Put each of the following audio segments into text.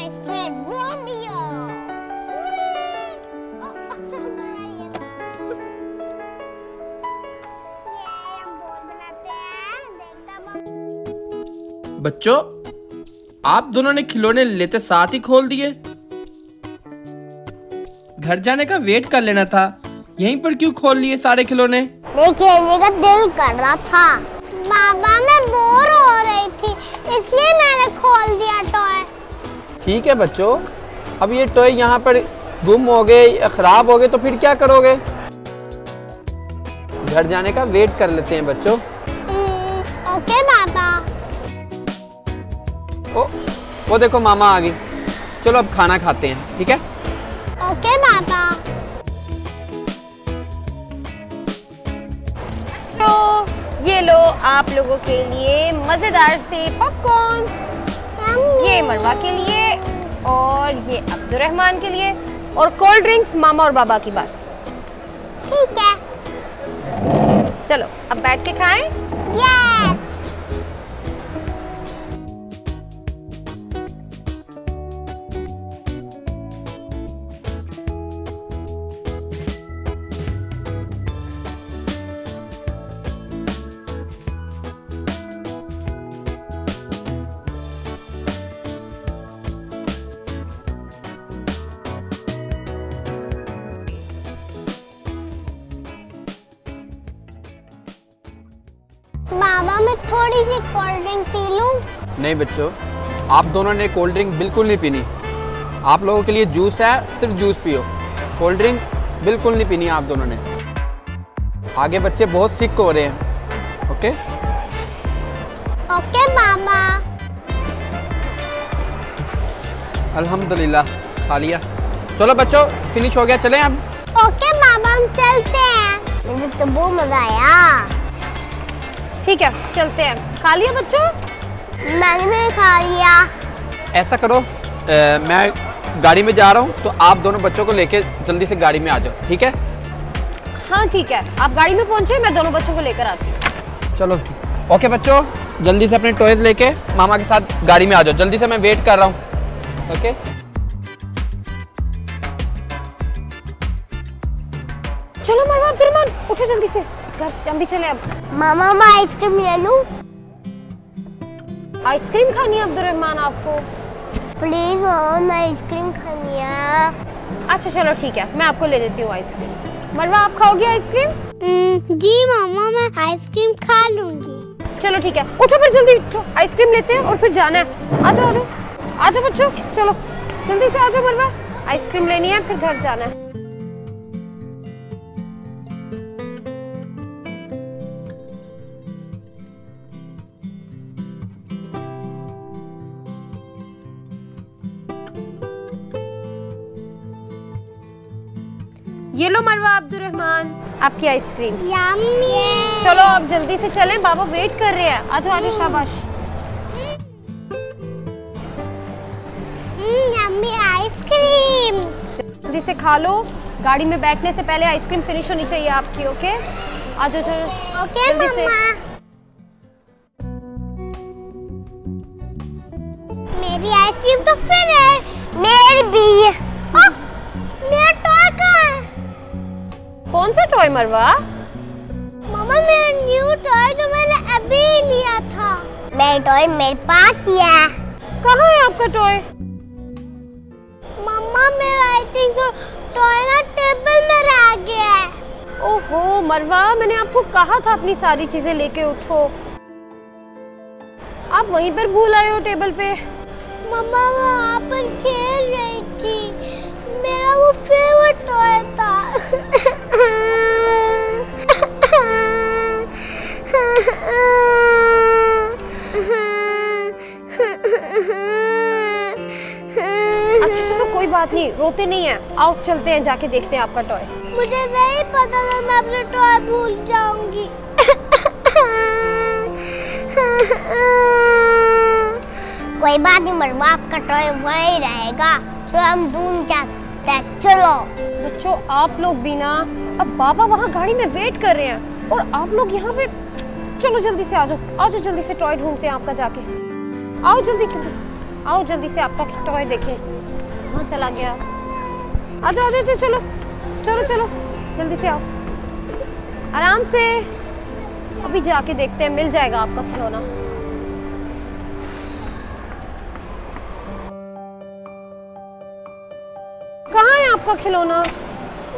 my friend Romeo. बच्चों, आप दोनों ने खिलौने लेते साथ ही खोल दिए। घर जाने का वेट कर लेना था, यहीं पर क्यों खोल लिए सारे खिलौने? नहीं, खेलने का दिल कर रहा था। बाबा, मैं बोर हो रही थी इसलिए मैंने खोल दिया टॉय। ठीक है बच्चों, अब ये टॉय यहाँ पर गुम हो गए या खराब हो गए तो फिर क्या करोगे? घर जाने का वेट कर लेते हैं बच्चों। ओके बाबा। वो देखो मामा आ गई। चलो अब खाना खाते हैं, ठीक है? ओके बाबा। तो ये लो आप लोगों के लिए मजेदार से पॉपकॉर्न्स, ये मरवा के लिए और ये अब्दुर्रहमान के लिए, और कोल्ड ड्रिंक्स मामा और बाबा की बस। ठीक है, चलो अब बैठ के खाएं। यस। बाबा, मैं थोड़ी सी कोल्ड ड्रिंक पी लूं? नहीं बच्चों, आप दोनों ने कोल्ड ड्रिंक बिल्कुल नहीं पीनी। आप लोगों के लिए जूस है, सिर्फ जूस पियो। कोल्ड ड्रिंक बिल्कुल नहीं पीनी आप दोनों ने। आगे बच्चे बहुत सिक हो रहे हैं। ओके ओके बाबा। अल्हम्दुलिल्लाह खा लिया। चलो बच्चों, फिनिश हो गया, चलें अब। ओके बाबा, हम चलते हैं। मुझे तो बहुत मजा आया। ठीक है चलते हैं। खा लिया बच्चों? मैंने भी खा लिया। ऐसा करो, मैं गाड़ी में जा रहा हूँ तो आप दोनों बच्चों को लेके जल्दी से गाड़ी में आ जाओ, ठीक है? हाँ ठीक है, आप गाड़ी में पहुंचे, मैं दोनों बच्चों को लेकर आती हूँ। चलो ओके बच्चों, जल्दी से अपने टॉयज लेके मामा के साथ गाड़ी में आ जाओ। जल्दी से, मैं वेट कर रहा हूँ। ओके चलो मरवा, अब्दुर्रहमान उठो जल्दी से, घर हम भी चले अब। मामा, मैं आइसक्रीम ले लूं? आइसक्रीम खानी है अब्दुर्रहमान आपको? प्लीज मामा, आइसक्रीम खानी है। अच्छा चलो ठीक है, मैं आपको ले देती हूँ आइसक्रीम। मरवा, आप खाओगी आइसक्रीम? जी मामा, मैं आइसक्रीम खा लूंगी। चलो ठीक है, उठो फिर जल्दी उठो, आइसक्रीम लेते हैं और फिर जाना है। आ जाओ आ जाओ आ जाओ बच्चों, चलो जल्दी से आ जाओ मरवा, आइसक्रीम लेनी है फिर घर जाना है। ये लो मरवा, अब्दुर्रहमान आपकी आइसक्रीम। यम्मी। चलो अब जल्दी से चलें, बाबा वेट कर रहे हैं। आजो आजो, शाबाश। Yummy ice cream. जल्दी से खा लो, गाड़ी में बैठने से पहले आइसक्रीम फिनिश होनी चाहिए आपकी। ओके आजो चलो। ओके मम्मा। मेरी आइसक्रीम तो फिनिश। मेरी भी। मेरा टॉय कहाँ है? कौन सा टॉय मरवा? मम्मा, मेरा न्यू टॉय जो मैंने अभी लिया था। मेरा टॉय मेरे पास ही है। कहाँ है आपका टॉय? मम्मा, मेरा आई थिंक टॉय ना टेबल में रह गया है। ओहो मरवा, मैंने आपको कहा था अपनी सारी चीजें लेके उठो, आप वहीं पर भूल आए हो टेबल पे। मम्मा, वो वहाँ पर खेल रही थी, मेरा वो फेवरेट टॉय था। अच्छा चलो कोई बात नहीं, रोते नहीं है, आओ चलते हैं, जाके देखते हैं आपका टॉय। मुझे नहीं पता था मैं अपने टॉय भूल जाऊंगी। कोई बात नहीं मरवा, आपका टॉय वहीं रहेगा, तो हम ढूंढ जाते हैं। चलो बच्चों, आप लोग भी ना, अब बाबा वहाँ गाड़ी में वेट कर रहे हैं और आप लोग यहाँ पे, चलो जल्दी से आ जाओ जल्दी से टॉय ढूंढते हैं आपका जाके। आओ जल्दी जल्दी। आओ जल्दी से, आपका टॉय देखें कहाँ चला गया। आ जाओ, चलो चलो चलो जल्दी से आओ, आराम से। अभी जाके देखते हैं, मिल जाएगा आपका खिलौना। कहाँ है आपका खिलौना?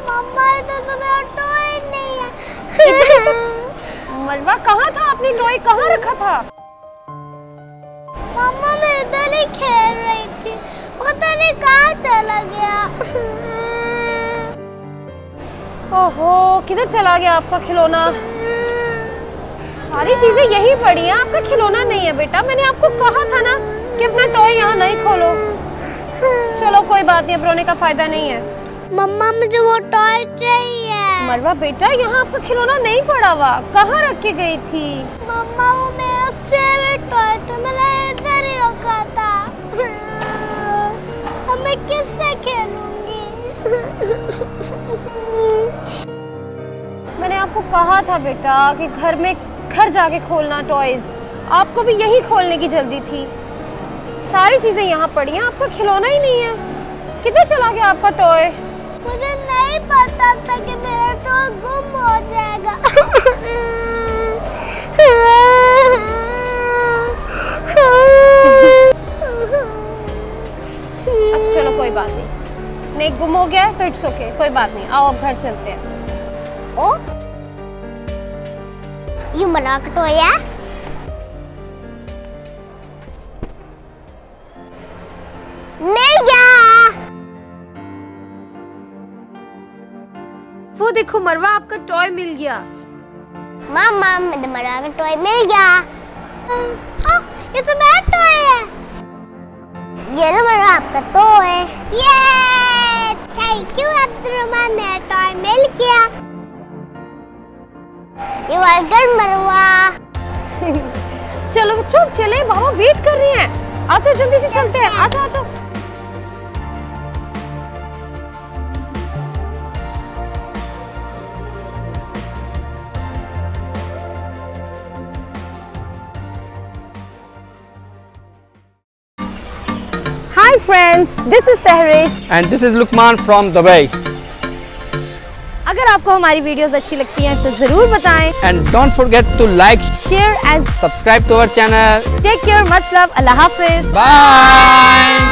मम्मा इधर तो मेरा टॉय नहीं है। मरवा कहाँ था? आपने टॉय कहाँ रखा था? मम्मा मैं इधर ही खेल रही थी, पता नहीं कहाँ चला गया। ओहो, किधर चला गया आपका खिलौना? सारी चीजें यही पड़ी हैं, आपका खिलौना नहीं है बेटा। मैंने आपको कहा था ना कि अपना टॉय यहाँ नहीं खोलो। चलो कोई बात नहीं, अब रोने का फायदा नहीं है। मम्मा मुझे वो टॉय चाहिए। मरवा बेटा, यहाँ आपका खिलौना नहीं पड़ा हुआ, कहाँ रख के गई थी? मम्मा वो मेरा फेवरेट टॉय था, मैंने इधर ही रखा था। अब मैं किससे खेलूंगी? मैंने आपको कहा था बेटा कि घर जाके खोलना टॉयज। आपको भी यही खोलने की जल्दी थी। सारी चीजें यहाँ पड़ी हैं, आपका खिलौना ही नहीं है। किधर चला गया आपका टॉय? मुझे नहीं पता था कि मेरा टॉय गुम हो जाएगा। अच्छा चलो कोई बात नहीं गुम हो गया तो इट्स ओके, कोई बात नहीं। आओ अब घर चलते हैं। ओ, ये मरवा का टॉय है? नहीं गया। वो देखो मरवा, आपका टॉय मिल गया। मम्मा मुझे मरवा का टॉय मिल गया। ये तो मेरा टॉय है। ये लो मरवा आपका टॉय। ये थैंक यू अब्दुर्रहमान, मेरा टॉय मिल गया। ये वेलकम मरवा। चलो बच्चों चले, बाबा वेट कर रही हैं। आ जाओ जल्दी से चलते हैं, आ जाओ। Hi friends, this is Sehrish and this is Lukman from Dubai. अगर आपको हमारी वीडियोस अच्छी लगती हैं तो जरूर बताएं। And don't forget to like, share and subscribe to our channel. Take care, much love, Allah Hafiz. Bye.